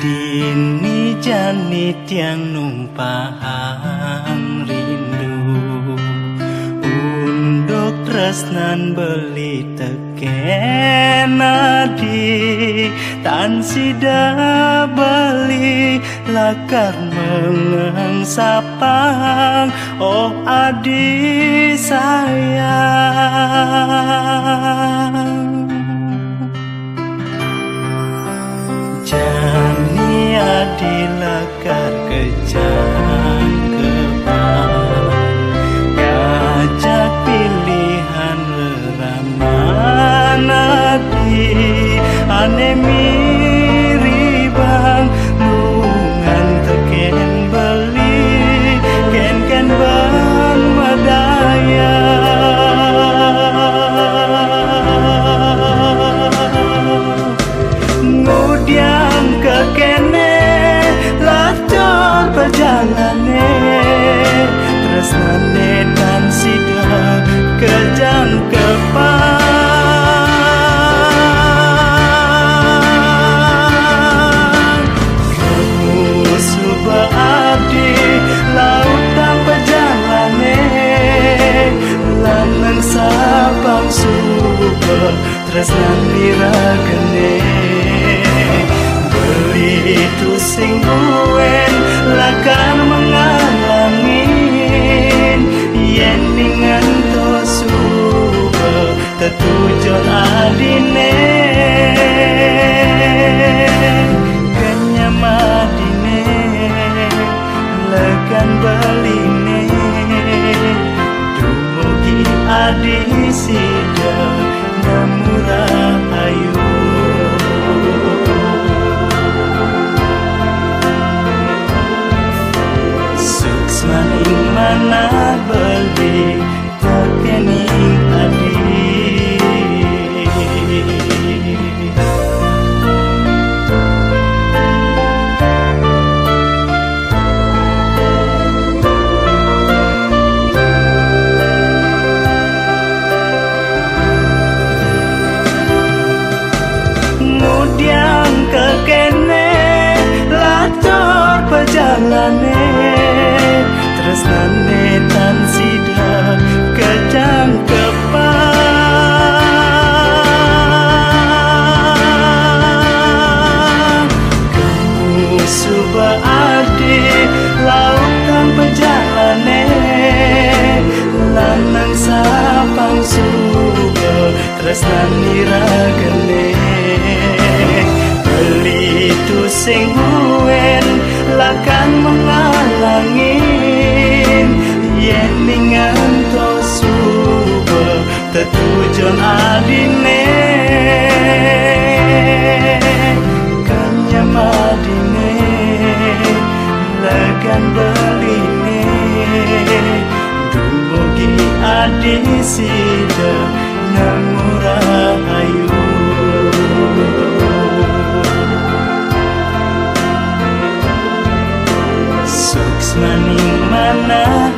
Dini jani tiang numpang rindu Unduk tresnan beli teken adi Tan sida beli lakar mengeng sapang Oh adi sayang Jani adi lakar kejang kebang Ngajak pilihan leraman adi Ane miribang lungan teken beli Ken bang madaya Ngudiang kekene lacor perjalane Tresnane dan sida kejang kepang Kemusuh beadi lautan perjalane Lanang sabang suba tresnani ragene Itu sing buen lakan mengalangin Yen ningan to suba tetujon adine Kenyamadine lekan beline Dumugi adi sida namurah ayu Maning mana beli terkening adi Ngudiang kekene lacor perjalane Tresnane tan sida kejang kepang Kemusuh beadi lautan perjalane Lanang sapang suba tresnani ragene Beli tu sing buen lakan mengalangin Yen ningan to suba tetujon adine Kenyamadine legan beline Dumugi adi sida namurah ayu Maning mana